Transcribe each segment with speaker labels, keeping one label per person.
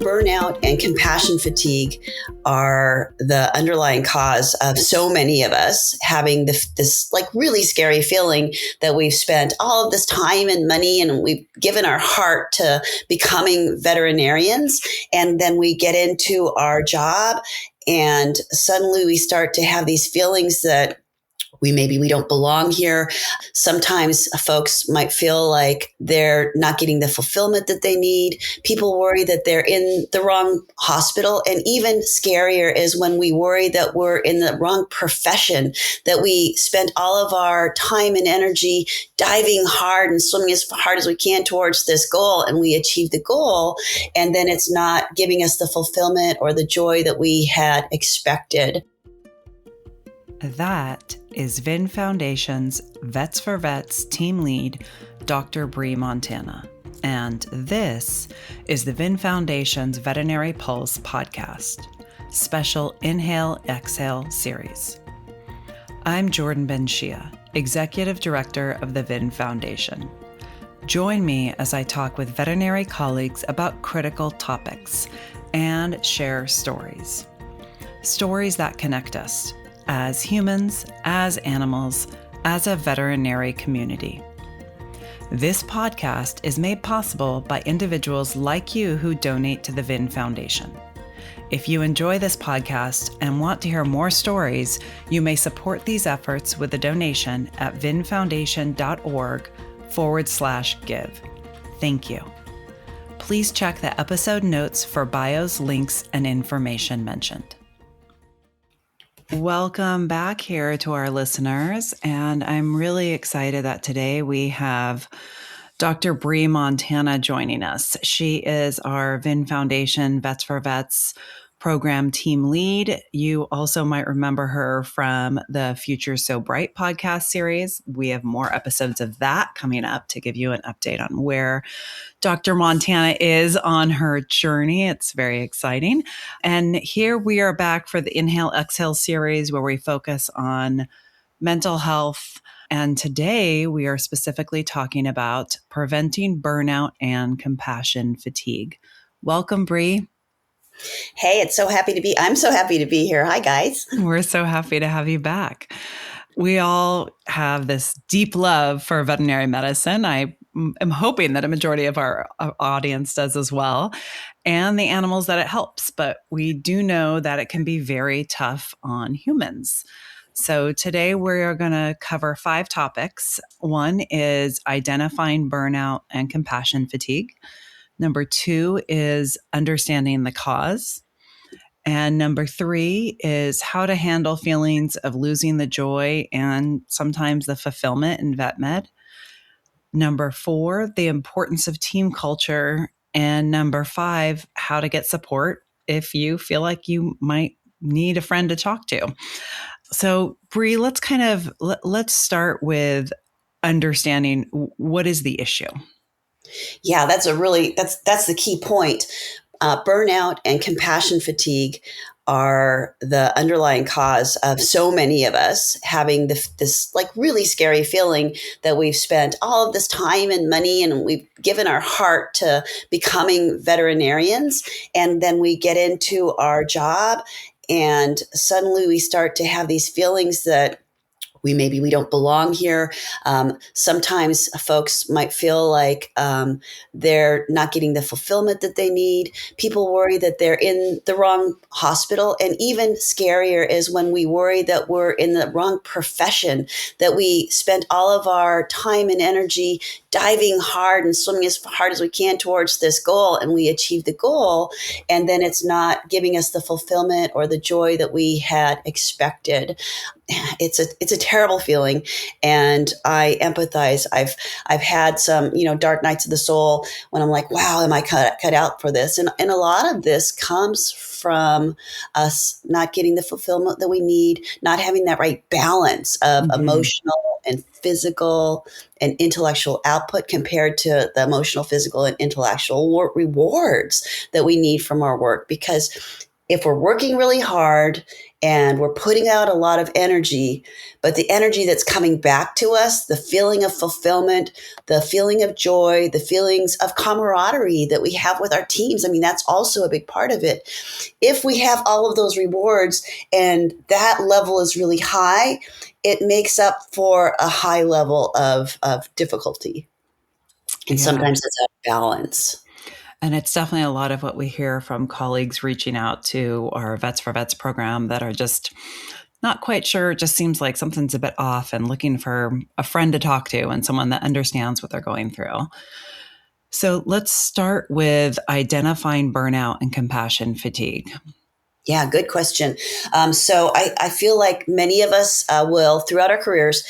Speaker 1: Burnout and compassion fatigue are the underlying cause of so many of us having this like really scary feeling that we've spent all of this time and money and we've given our heart to becoming veterinarians. And then we get into our job and suddenly we start to have these feelings that we don't belong here. Sometimes folks might feel like they're not getting the fulfillment that they need. People worry that they're in the wrong hospital. And even scarier is when we worry that we're in the wrong profession, that we spent all of our time and energy diving hard and swimming as hard as we can towards this goal. And we achieve the goal. And then it's not giving us the fulfillment or the joy that we had expected.
Speaker 2: That is VIN Foundation's Vets4Vets team lead, Dr. Bree Montana. And this is the VIN Foundation's Veterinary Pulse podcast, special Inhale, Exhale series. I'm Jordan Ben-Shia, Executive Director of the VIN Foundation. Join me as I talk with veterinary colleagues about critical topics and share stories. Stories that connect us as humans, as animals, as a veterinary community. This podcast is made possible by individuals like you who donate to the VIN Foundation. If you enjoy this podcast and want to hear more stories, you may support these efforts with a donation at vinfoundation.org/give. Thank you. Please check the episode notes for bios, links, and information mentioned. Welcome back here to our listeners, and I'm really excited that today we have Dr. Bree Montana joining us. She is our VIN Foundation Vets4Vets program team lead. You also might remember her from the Future So Bright podcast series. We have more episodes of that coming up to give you an update on where Dr. Montana is on her journey. It's very exciting. And here we are back for the Inhale, Exhale series where we focus on mental health. And today we are specifically talking about preventing burnout and compassion fatigue. Welcome, Bree.
Speaker 1: Hey, I'm so happy to be here. Hi, guys.
Speaker 2: We're so happy to have you back. We all have this deep love for veterinary medicine. I am hoping that a majority of our audience does as well, and the animals that it helps. But we do know that it can be very tough on humans. So today we're going to cover 5 topics. One is identifying burnout and compassion fatigue. Number 2 is understanding the cause. And number 3 is how to handle feelings of losing the joy and sometimes the fulfillment in vet med. Number 4, the importance of team culture. And number 5, how to get support if you feel like you might need a friend to talk to. So Bree, let's start with understanding what is the issue.
Speaker 1: Yeah, that's the key point. Burnout and compassion fatigue are the underlying cause of so many of us having this like really scary feeling that we've spent all of this time and money and we've given our heart to becoming veterinarians. And then we get into our job and suddenly we start to have these feelings that we don't belong here. Sometimes folks might feel like they're not getting the fulfillment that they need. People worry that they're in the wrong hospital. And even scarier is when we worry that we're in the wrong profession, that we spent all of our time and energy diving hard and swimming as hard as we can towards this goal. And we achieve the goal. And then it's not giving us the fulfillment or the joy that we had expected. It's a terrible feeling, and I empathize. I've had some, dark nights of the soul when I'm like, wow, am I cut out for this? And a lot of this comes from us not getting the fulfillment that we need, not having that right balance of emotional and physical and intellectual output compared to the emotional, physical, and intellectual rewards that we need from our work. Because if we're working really hard and we're putting out a lot of energy, but the energy that's coming back to us, the feeling of fulfillment, the feeling of joy, the feelings of camaraderie that we have with our teams, I mean, that's also a big part of it. If we have all of those rewards and that level is really high, it makes up for a high level of difficulty. And
Speaker 2: Yeah.
Speaker 1: sometimes it's out of balance.
Speaker 2: And it's definitely a lot of what we hear from colleagues reaching out to our Vets4Vets program that are just not quite sure. It just seems like something's a bit off and looking for a friend to talk to and someone that understands what they're going through. So let's start with identifying burnout and compassion fatigue.
Speaker 1: Yeah, good question. So I feel like many of us will, throughout our careers,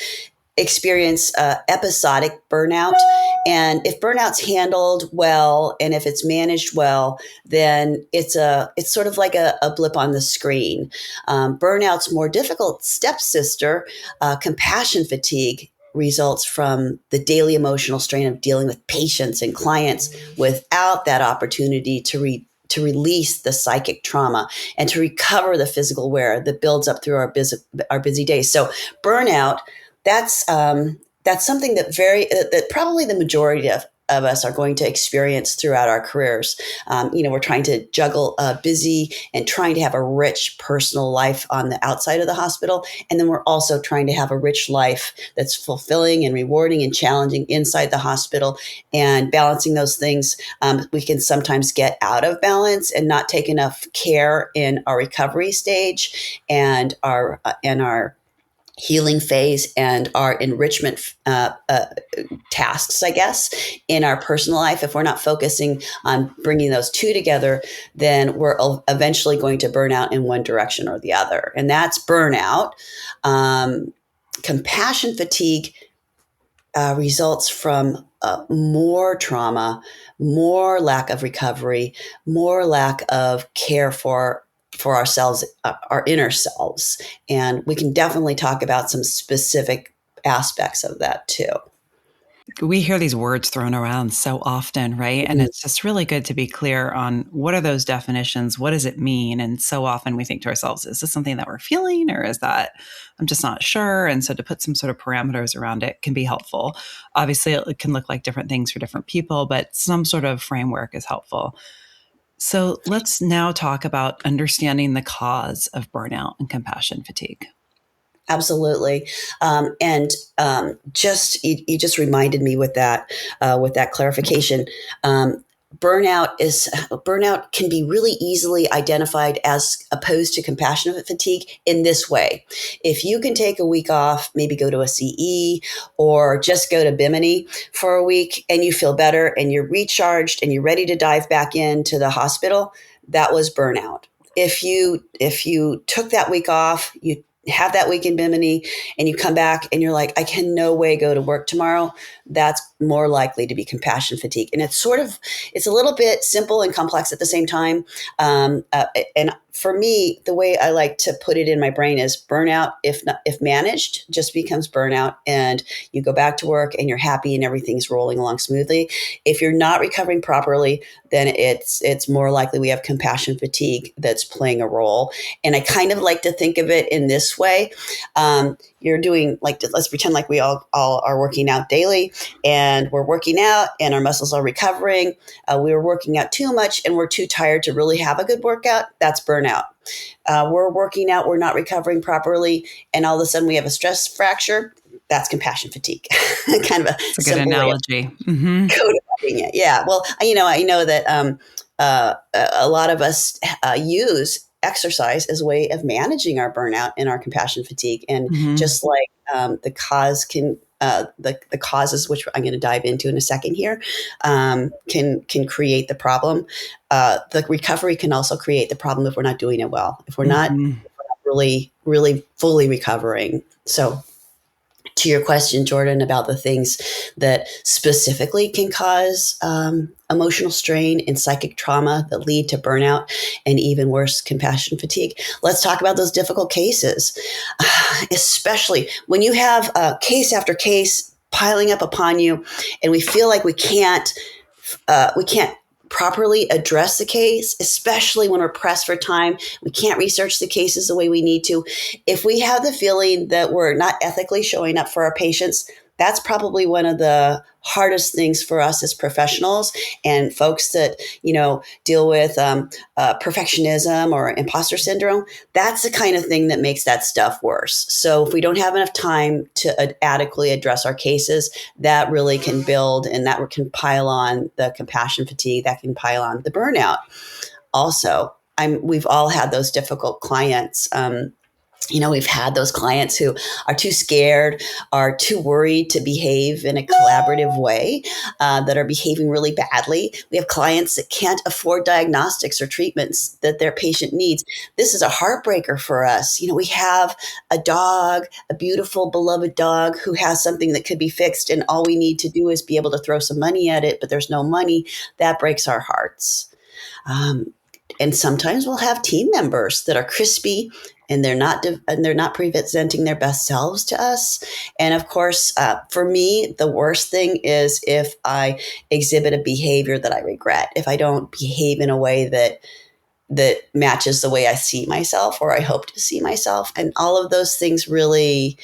Speaker 1: experience episodic burnout. And if burnout's handled well and if it's managed well, then it's sort of like a blip on the screen. Burnout's more difficult stepsister, compassion fatigue, results from the daily emotional strain of dealing with patients and clients without that opportunity to release the psychic trauma and to recover the physical wear that builds up through our busy days. So burnout, that's something that probably the majority of us are going to experience throughout our careers. We're trying to juggle busy and trying to have a rich personal life on the outside of the hospital. And then we're also trying to have a rich life that's fulfilling and rewarding and challenging inside the hospital, and balancing those things. We can sometimes get out of balance and not take enough care in our recovery stage and our healing phase and our enrichment tasks, I guess, in our personal life. If we're not focusing on bringing those two together, then we're eventually going to burn out in one direction or the other. And that's burnout. Compassion fatigue results from more trauma, more lack of recovery, more lack of care for ourselves, our inner selves. And we can definitely talk about some specific aspects of that too.
Speaker 2: We hear these words thrown around so often, right? And it's just really good to be clear on what are those definitions? What does it mean? And so often we think to ourselves, is this something that we're feeling, or is that I'm just not sure? And so to put some sort of parameters around it can be helpful. Obviously, it can look like different things for different people, but some sort of framework is helpful. So let's now talk about understanding the cause of burnout and compassion fatigue.
Speaker 1: Absolutely. And just you just reminded me with that clarification. Burnout can be really easily identified as opposed to compassionate fatigue in this way. If you can take a week off, maybe go to a CE or just go to Bimini for a week, and you feel better and you're recharged and you're ready to dive back into the hospital, that was burnout. If you took that week off, you have that week in Bimini and you come back and you're like, I can no way go to work tomorrow, that's more likely to be compassion fatigue. And it's a little bit simple and complex at the same time. And for me, the way I like to put it in my brain is burnout, if managed, just becomes burnout, and you go back to work and you're happy and everything's rolling along smoothly. If you're not recovering properly, then it's more likely we have compassion fatigue that's playing a role. And I kind of like to think of it in this way. You're doing, like, let's pretend like we all are working out daily, and we're working out and our muscles are recovering. We were working out too much and we're too tired to really have a good workout. That's burnout. We're working out, we're not recovering properly, and all of a sudden we have a stress fracture. That's compassion fatigue. Kind of
Speaker 2: It's a good analogy. Mm-hmm.
Speaker 1: Codifying it. Yeah. Well, I know that a lot of us use exercise as a way of managing our burnout and our compassion fatigue. And just like the causes, which I'm going to dive into in a second here, can create the problem. The recovery can also create the problem if we're not doing it well, if we're not really, really fully recovering. So to your question, Jordan, about the things that specifically can cause emotional strain and psychic trauma that lead to burnout and even worse, compassion fatigue. Let's talk about those difficult cases, especially when you have case after case piling up upon you, and we feel like we can't properly address the case, especially when we're pressed for time. We can't research the cases the way we need to. If we have the feeling that we're not ethically showing up for our patients, that's probably one of the hardest things for us as professionals and folks that, deal with perfectionism or imposter syndrome. That's the kind of thing that makes that stuff worse. So if we don't have enough time to adequately address our cases, that really can build, and that can pile on the compassion fatigue, that can pile on the burnout. Also, we've all had those difficult clients. We've had those clients who are too scared, are too worried to behave in a collaborative way, that are behaving really badly. We have clients that can't afford diagnostics or treatments that their patient needs. This is a heartbreaker for us. We have a dog, a beautiful, beloved dog who has something that could be fixed, and all we need to do is be able to throw some money at it, but there's no money. That breaks our hearts. And sometimes we'll have team members that are crispy and they're not presenting their best selves to us. And of course, for me, the worst thing is if I exhibit a behavior that I regret, if I don't behave in a way that matches the way I see myself or I hope to see myself. And all of those things really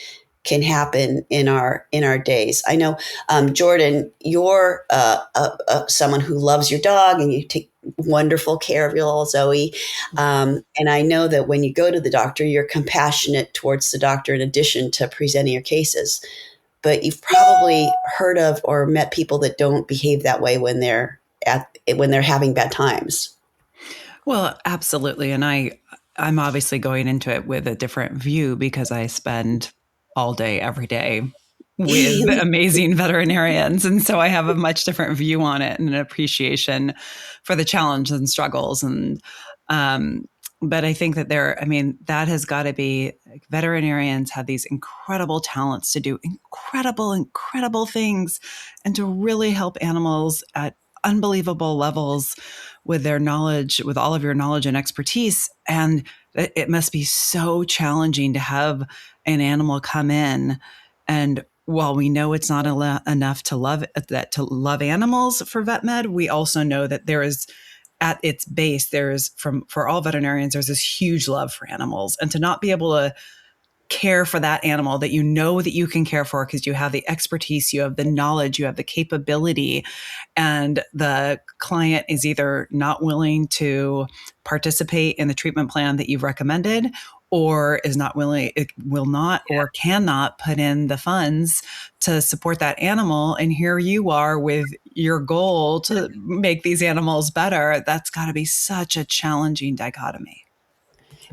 Speaker 1: can happen in our days. I know, Jordan, you're someone who loves your dog and you take wonderful care of your little Zoe. And I know that when you go to the doctor, you're compassionate towards the doctor in addition to presenting your cases. But you've probably heard of or met people that don't behave that way when they're having bad times.
Speaker 2: Well, absolutely. And I'm obviously going into it with a different view because I spend all day, every day with amazing veterinarians. And so I have a much different view on it and an appreciation for the challenges and struggles. And, but I think that that has got to be, veterinarians have these incredible talents to do incredible things and to really help animals at unbelievable levels with their knowledge, with all of your knowledge and expertise. And it must be so challenging to have an animal come in. And while we know it's not enough to love animals for vet med, we also know that there is, at its base, for all veterinarians, there's this huge love for animals. And to not be able to care for that animal that that you can care for because you have the expertise, you have the knowledge, you have the capability, and the client is either not willing to participate in the treatment plan that you've recommended or is not willing, it will not or cannot put in the funds to support that animal. And here you are with your goal to make these animals better. That's got to be such a challenging dichotomy.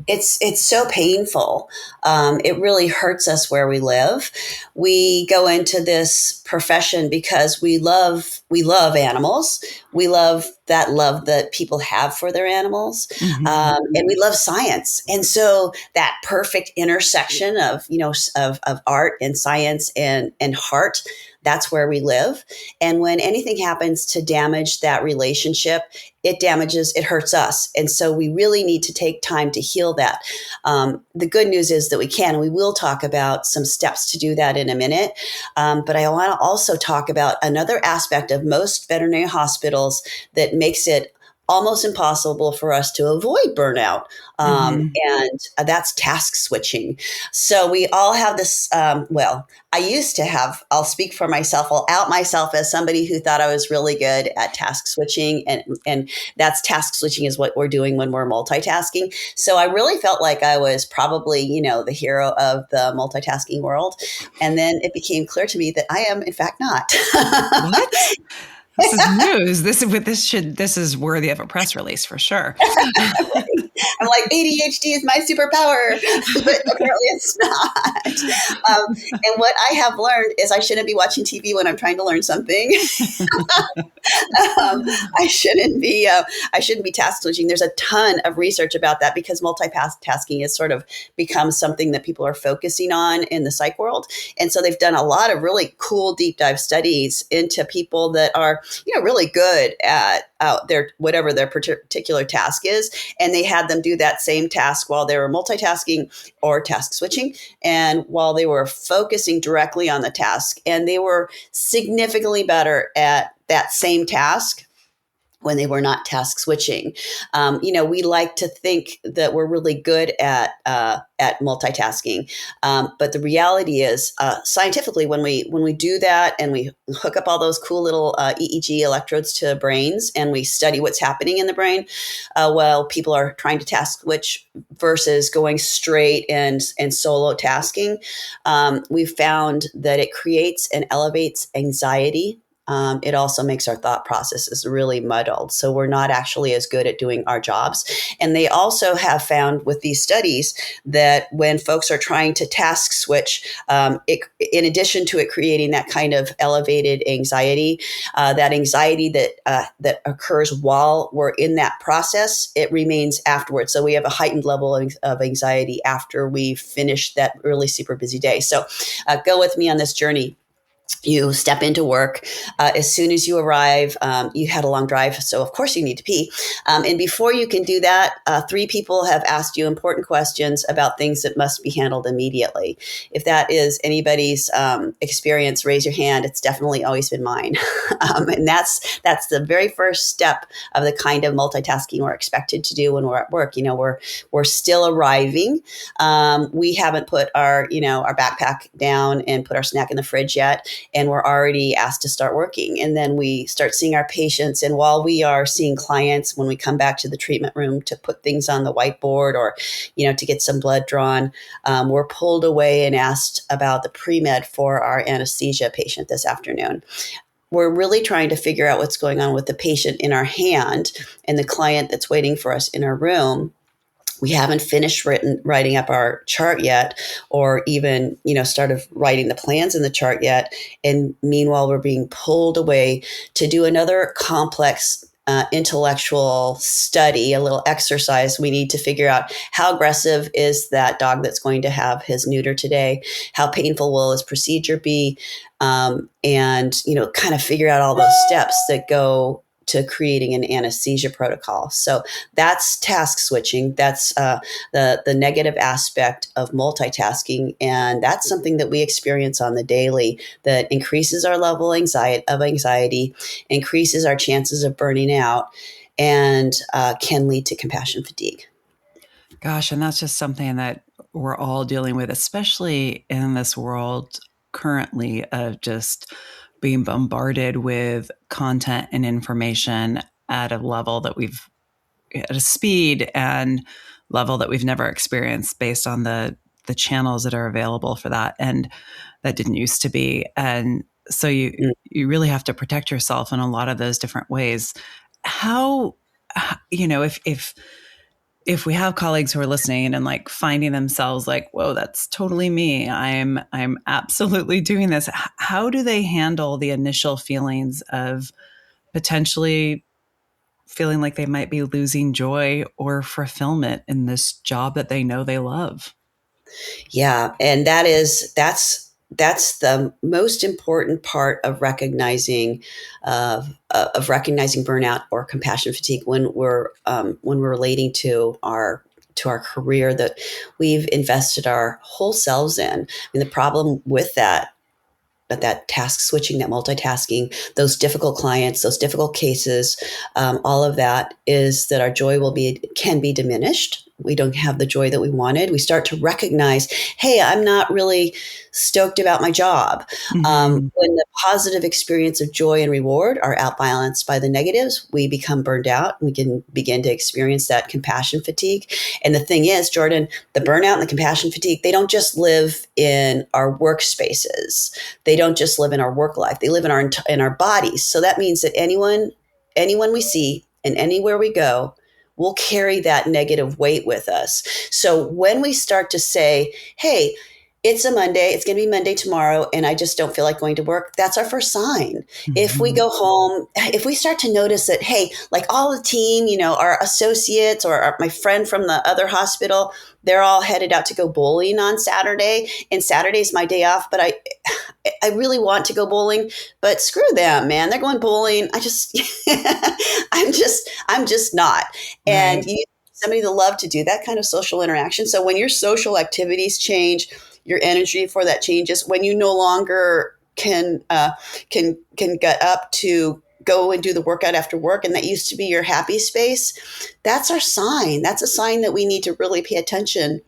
Speaker 1: It's so painful. It really hurts us where we live. We go into this profession because we love animals. We love that people have for their animals, and we love science. And so that perfect intersection of of art and science and heart. That's where we live. And when anything happens to damage that relationship, it hurts us. And so we really need to take time to heal that. The good news is that we can, and we will talk about some steps to do that in a minute. But I want to also talk about another aspect of most veterinary hospitals that makes it almost impossible for us to avoid burnout. And that's task switching. So we all have this, I used to have, I'll speak for myself, I'll out myself as somebody who thought I was really good at task switching. And that's task switching is what we're doing when we're multitasking. So I really felt like I was probably, the hero of the multitasking world. And then it became clear to me that I am in fact not.
Speaker 2: What? This is news. This is worthy of a press release for sure.
Speaker 1: I'm like, ADHD is my superpower, but apparently it's not. And what I have learned is I shouldn't be watching TV when I'm trying to learn something. I shouldn't be task switching. There's a ton of research about that because multitasking has sort of become something that people are focusing on in the psych world. And so they've done a lot of really cool deep dive studies into people that are, really good at whatever their particular task is. And they had them do that same task while they were multitasking or task switching, and while they were focusing directly on the task. And they were significantly better at that same task when they were not task switching. We like to think that we're really good at multitasking, but the reality is, scientifically, when we do that and we hook up all those cool little EEG electrodes to brains and we study what's happening in the brain, while people are trying to task switch versus going straight and solo tasking, we've found that it creates and elevates anxiety. It also makes our thought processes really muddled. So we're not actually as good at doing our jobs. And they also have found with these studies that when folks are trying to task switch, in addition to it creating that kind of elevated anxiety, that anxiety that occurs while we're in that process, it remains afterwards. So we have a heightened level of anxiety after we've finished that really super busy day. So go with me on this journey. You step into work. As soon as you arrive, you had a long drive, so of course you need to pee. And before you can do that, three people have asked you important questions about things that must be handled immediately. If that is anybody's experience, raise your hand. It's definitely always been mine. And that's the very first step of the kind of multitasking we're expected to do when we're at work. We're still arriving. We haven't put our backpack down and put our snack in the fridge yet, and we're already asked to start working. And then we start seeing our patients. And while we are seeing clients, when we come back to the treatment room to put things on the whiteboard or, to get some blood drawn, we're pulled away and asked about the pre-med for our anesthesia patient this afternoon. We're really trying to figure out what's going on with the patient in our hand and the client that's waiting for us in our room. We haven't finished writing up our chart yet, or even, started writing the plans in the chart yet. And meanwhile, we're being pulled away to do another complex intellectual study, a little exercise. We need to figure out how aggressive is that dog that's going to have his neuter today? How painful will his procedure be? And, kind of figure out all those steps that go to creating an anesthesia protocol. So that's task switching. That's the negative aspect of multitasking. And that's something that we experience on the daily that increases our level of anxiety, increases our chances of burning out, and can lead to compassion fatigue.
Speaker 2: Gosh, and that's just something that we're all dealing with, especially in this world currently of just being bombarded with content and information at a speed and level that we've never experienced based on the channels that are available for that. And that didn't used to be. And so you really have to protect yourself in a lot of those different ways. How, if we have colleagues who are listening and like finding themselves like, whoa, that's totally me. I'm absolutely doing this. How do they handle the initial feelings of potentially feeling like they might be losing joy or fulfillment in this job that they know they love?
Speaker 1: Yeah. And that's the most important part of recognizing burnout or compassion fatigue when we're relating to our career that we've invested our whole selves in. I mean, the problem with that, but that task switching, that multitasking, those difficult clients, those difficult cases, all of that is that our joy can be diminished. We don't have the joy that we wanted. We start to recognize, hey, I'm not really stoked about my job.
Speaker 2: Mm-hmm.
Speaker 1: When the positive experience of joy and reward are outbalanced by the negatives, we become burned out. We can begin to experience that compassion fatigue. And the thing is, Jordan, the burnout and the compassion fatigue, they don't just live in our workspaces. They don't just live in our work life. They live in our bodies. So that means that anyone we see and anywhere we go, we'll carry that negative weight with us. So when we start to say, hey, it's a Monday, it's going to be Monday tomorrow, and I just don't feel like going to work, that's our first sign.
Speaker 2: Mm-hmm.
Speaker 1: If we go home, if we start to notice that, hey, like all the team, our associates or my friend from the other hospital, they're all headed out to go bowling on Saturday, and Saturday's my day off, but I really want to go bowling, but screw them, man. They're going bowling. I'm just not. And
Speaker 2: Right.
Speaker 1: you need somebody to love to do that kind of social interaction. So when your social activities change, your energy for that changes. When you no longer can get up to go and do the workout after work, and that used to be your happy space, that's our sign. That's a sign that we need to really pay attention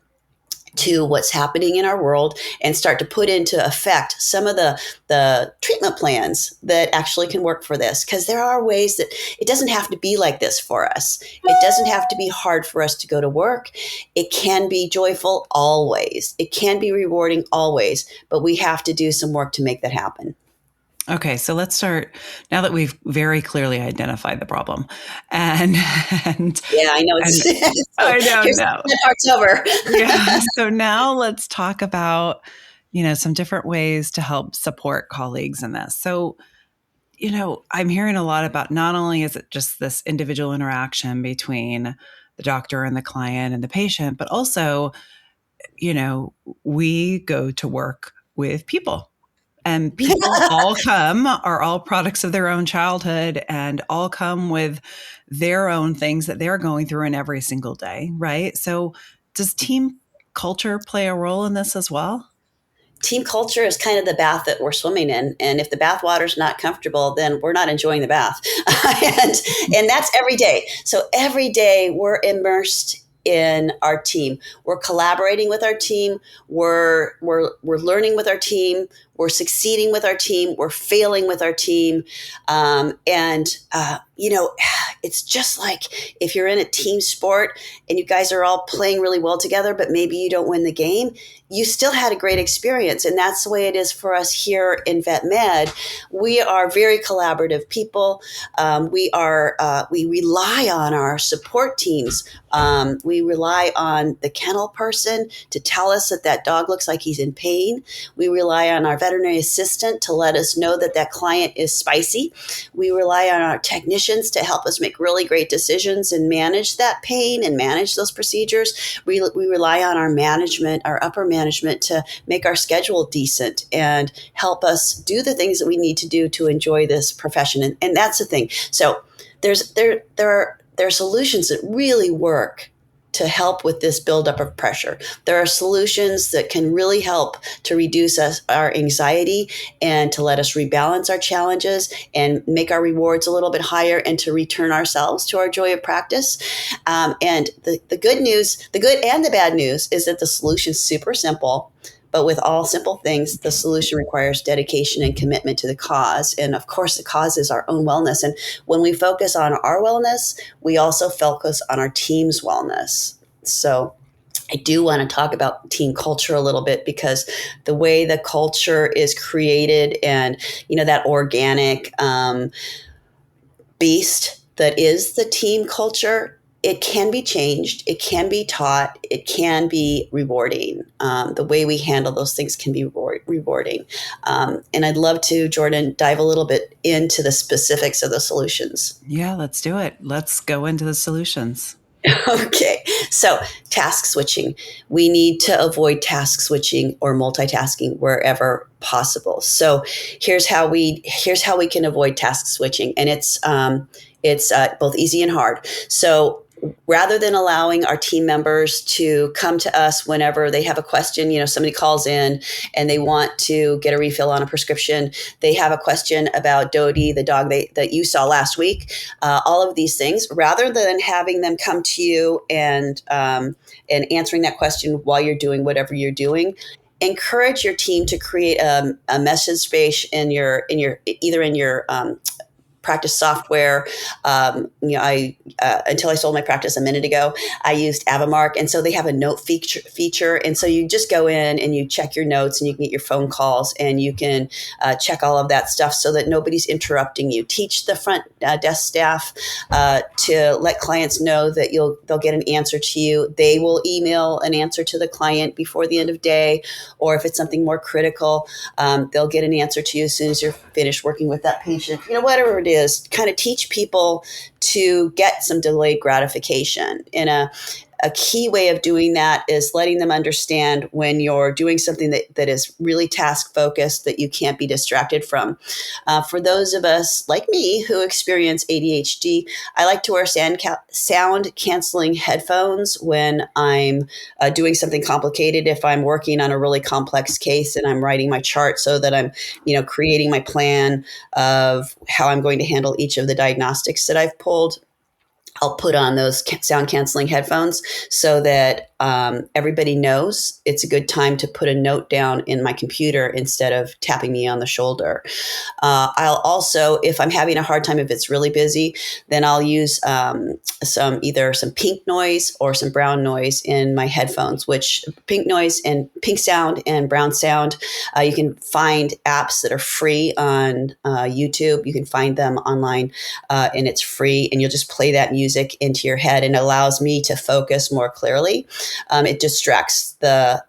Speaker 1: to what's happening in our world and start to put into effect some of the treatment plans that actually can work for this. Because there are ways that it doesn't have to be like this for us. It doesn't have to be hard for us to go to work. It can be joyful always. It can be rewarding always, but we have to do some work to make that happen.
Speaker 2: Okay, so let's start now that we've very clearly identified the problem, and and
Speaker 1: Yeah, I know
Speaker 2: and
Speaker 1: so
Speaker 2: I don't
Speaker 1: here's
Speaker 2: know.
Speaker 1: the part's over.
Speaker 2: Yeah. So now let's talk about, some different ways to help support colleagues in this. So, I'm hearing a lot about not only is it just this individual interaction between the doctor and the client and the patient, but also, we go to work with people. And people are all products of their own childhood and all come with their own things that they're going through in every single day, right? So, does team culture play a role in this as well?
Speaker 1: Team culture is kind of the bath that we're swimming in, and if the bath water's not comfortable, then we're not enjoying the bath. and and that's every day. So every day we're immersed in our team. We're collaborating with our team. We're learning with our team. We're succeeding with our team. We're failing with our team. It's just like if you're in a team sport and you guys are all playing really well together, but maybe you don't win the game, you still had a great experience. And that's the way it is for us here in Vet Med. We are very collaborative people. We rely on our support teams. We rely on the kennel person to tell us that dog looks like he's in pain. We rely on our veterinary assistant to let us know that client is spicy. We rely on our technicians to help us make really great decisions and manage that pain and manage those procedures. We rely on our management, our upper management, to make our schedule decent and help us do the things that we need to do to enjoy this profession. And that's the thing. So there are solutions that really work to help with this buildup of pressure. There are solutions that can really help to reduce our anxiety and to let us rebalance our challenges and make our rewards a little bit higher and to return ourselves to our joy of practice. And the good news, the good and the bad news, is that the solution's super simple. But with all simple things, the solution requires dedication and commitment to the cause. And of course, the cause is our own wellness. And when we focus on our wellness, we also focus on our team's wellness. So I do want to talk about team culture a little bit, because the way the culture is created and, that organic beast that is the team culture, it can be changed. It can be taught. It can be rewarding. The way we handle those things can be rewarding. And I'd love to, Jordan, dive a little bit into the specifics of the solutions.
Speaker 2: Yeah, let's do it. Let's go into the solutions.
Speaker 1: Okay, so task switching. We need to avoid task switching or multitasking wherever possible. So here's how we can avoid task switching, and it's both easy and hard. So rather than allowing our team members to come to us whenever they have a question, somebody calls in and they want to get a refill on a prescription, they have a question about Dodie, the dog that you saw last week, all of these things, rather than having them come to you and answering that question while you're doing whatever you're doing, encourage your team to create a message space in your practice software. I until I sold my practice a minute ago, I used Avamark, and so they have a note feature, and so you just go in and you check your notes, and you can get your phone calls, and you can check all of that stuff so that nobody's interrupting you. Teach the front desk staff to let clients know that they'll get an answer to you. They will email an answer to the client before the end of day, or if it's something more critical, they'll get an answer to you as soon as you're finished working with that patient. Whatever it is, kind of teach people to get some delayed gratification. a key way of doing that is letting them understand when you're doing something that is really task focused that you can't be distracted from. For those of us like me who experience ADHD, I like to wear sound canceling headphones when I'm doing something complicated. If I'm working on a really complex case and I'm writing my chart so that I'm, creating my plan of how I'm going to handle each of the diagnostics that I've pulled, I'll put on those sound canceling headphones so that everybody knows it's a good time to put a note down in my computer instead of tapping me on the shoulder. I'll also, if I'm having a hard time, if it's really busy, then I'll use either some pink noise or some brown noise in my headphones, which pink noise and pink sound and brown sound, you can find apps that are free on YouTube. You can find them online and it's free, and you'll just play that music into your head, and it allows me to focus more clearly. It distracts the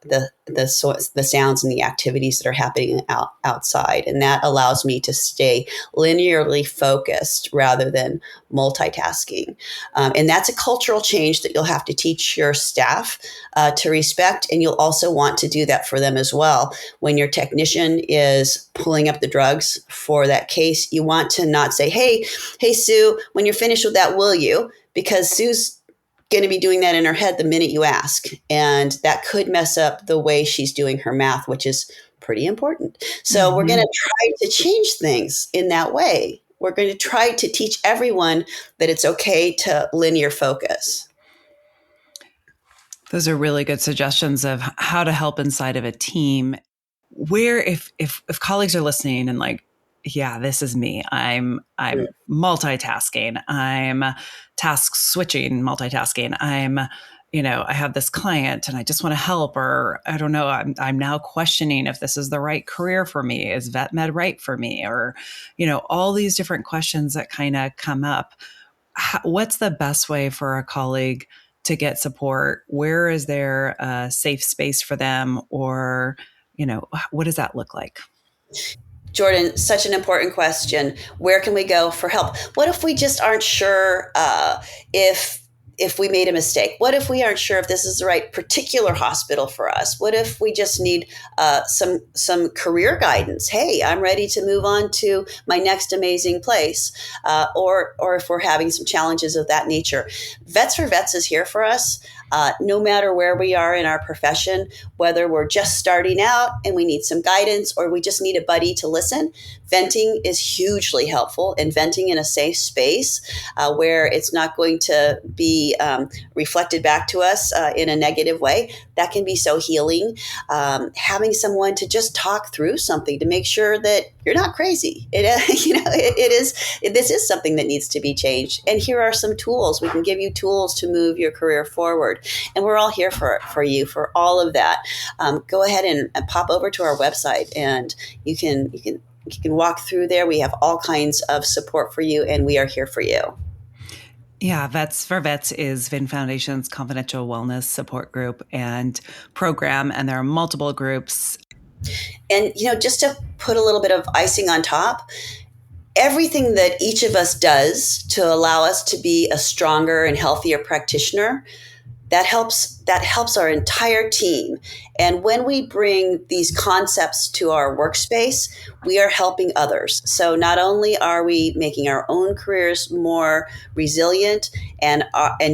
Speaker 1: sounds and the activities that are happening outside, and that allows me to stay linearly focused rather than multitasking. And that's a cultural change that you'll have to teach your staff to respect, and you'll also want to do that for them as well. When your technician is pulling up the drugs for that case, you want to not say, hey Sue, when you're finished with that, will you? Because Sue's going to be doing that in her head the minute you ask. And that could mess up the way she's doing her math, which is pretty important. So we're going to try to change things in that way. We're going to try to teach everyone that it's okay to linear focus.
Speaker 2: Those are really good suggestions of how to help inside of a team. Where if colleagues are listening and like, yeah, this is me. I'm multitasking. I'm task switching, multitasking. I have this client and I just want to help, or I don't know, I'm now questioning if this is the right career for me. Is vet med right for me? Or, all these different questions that kind of come up. What's the best way for a colleague to get support? Where is there a safe space for them? Or, what does that look like?
Speaker 1: Jordan, such an important question. Where can we go for help? What if we just aren't sure if we made a mistake? What if we aren't sure if this is the right particular hospital for us? What if we just need some career guidance? Hey, I'm ready to move on to my next amazing place, or if we're having some challenges of that nature. Vets4Vets is here for us. No matter where we are in our profession, whether we're just starting out and we need some guidance or we just need a buddy to listen, venting is hugely helpful, and venting in a safe space where it's not going to be reflected back to us in a negative way. That can be so healing. Having someone to just talk through something to make sure that you're not crazy. This is something that needs to be changed. And here are some tools. We can give you tools to move your career forward. And we're all here for you for all of that. Go ahead and pop over to our website, and you can walk through there. We have all kinds of support for you, and we are here for you.
Speaker 2: Yeah, Vets4Vets is VIN Foundation's confidential wellness support group and program, and there are multiple groups.
Speaker 1: And, just to put a little bit of icing on top, everything that each of us does to allow us to be a stronger and healthier practitioner, that helps our entire team. And when we bring these concepts to our workspace, we are helping others. So not only are we making our own careers more resilient and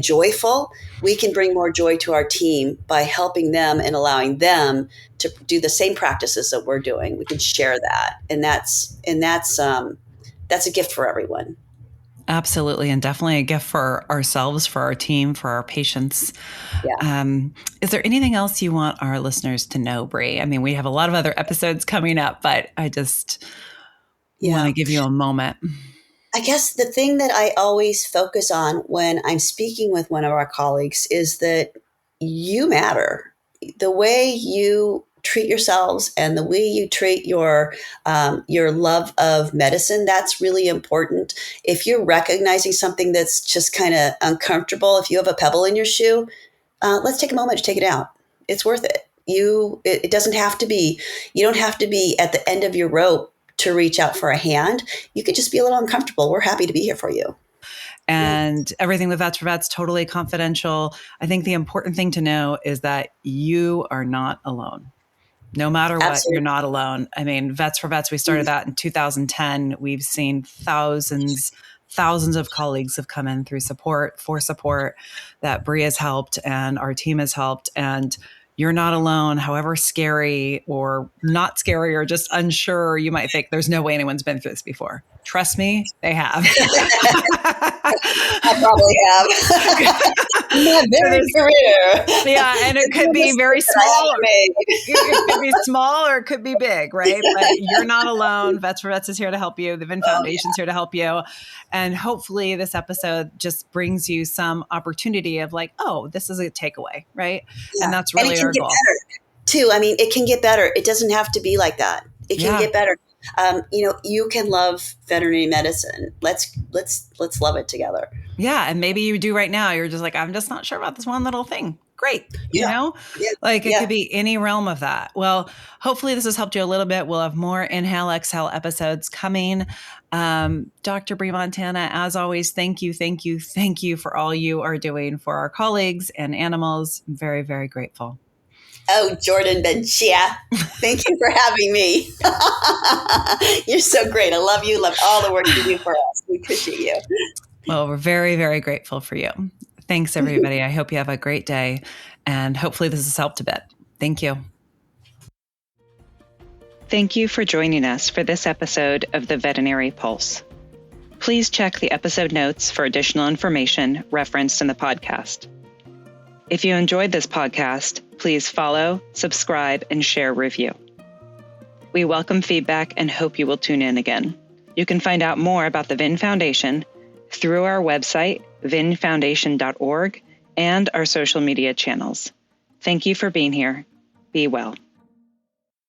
Speaker 1: joyful, we can bring more joy to our team by helping them and allowing them to do the same practices that we're doing. We can share that, and that's a gift for everyone.
Speaker 2: Absolutely. And definitely a gift for ourselves, for our team, for our patients.
Speaker 1: Yeah.
Speaker 2: Is there anything else you want our listeners to know, Bree? I mean, we have a lot of other episodes coming up, but I just want to give you a moment.
Speaker 1: I guess the thing that I always focus on when I'm speaking with one of our colleagues is that you matter. The way you treat yourselves and the way you treat your love of medicine, that's really important. If you're recognizing something that's just kind of uncomfortable, if you have a pebble in your shoe, let's take a moment to take it out. It's worth it. It doesn't have to be, you don't have to be at the end of your rope to reach out for a hand. You could just be a little uncomfortable. We're happy to be here for you.
Speaker 2: And everything with Vets4Vets, totally confidential. I think the important thing to know is that you are not alone. No matter what,
Speaker 1: Absolutely.
Speaker 2: you're not alone. I mean, Vets4Vets, we started that in 2010. We've seen thousands of colleagues have come in through support that Bree has helped and our team has helped. And you're not alone, however scary or not scary or just unsure you might think. There's no way anyone's been through this before. Trust me, they have.
Speaker 1: I probably have. My very career.
Speaker 2: Yeah, and it could be very small. It could be small or it could be big, right? But you're not alone. Vets4Vets is here to help you. The VIN Foundation is here to help you. And hopefully this episode just brings you some opportunity of like, oh, this is a takeaway, right? Yeah. And that's really our goal.
Speaker 1: Better too. I mean, it can get better. It doesn't have to be like that. It can get better. You can love veterinary medicine. Let's love it together.
Speaker 2: Yeah. And maybe you do right now. You're just like, I'm just not sure about this one little thing. Great. You know, like it could be any realm of that. Well, hopefully this has helped you a little bit. We'll have more Inhale, Exhale episodes coming. Dr. Bree Montana, as always, thank you for all you are doing for our colleagues and animals. I'm very, very grateful.
Speaker 1: Oh, Jordan Benchia, thank you for having me. You're so great. I love you. Love all the work you do for us. We appreciate you.
Speaker 2: Well, we're very, very grateful for you. Thanks, everybody. I hope you have a great day, and hopefully this has helped a bit. Thank you.
Speaker 3: Thank you for joining us for this episode of the Veterinary Pulse. Please check the episode notes for additional information referenced in the podcast. If you enjoyed this podcast, please follow, subscribe, and share review. We welcome feedback and hope you will tune in again. You can find out more about the VIN Foundation through our website, vinfoundation.org, and our social media channels. Thank you for being here. Be well.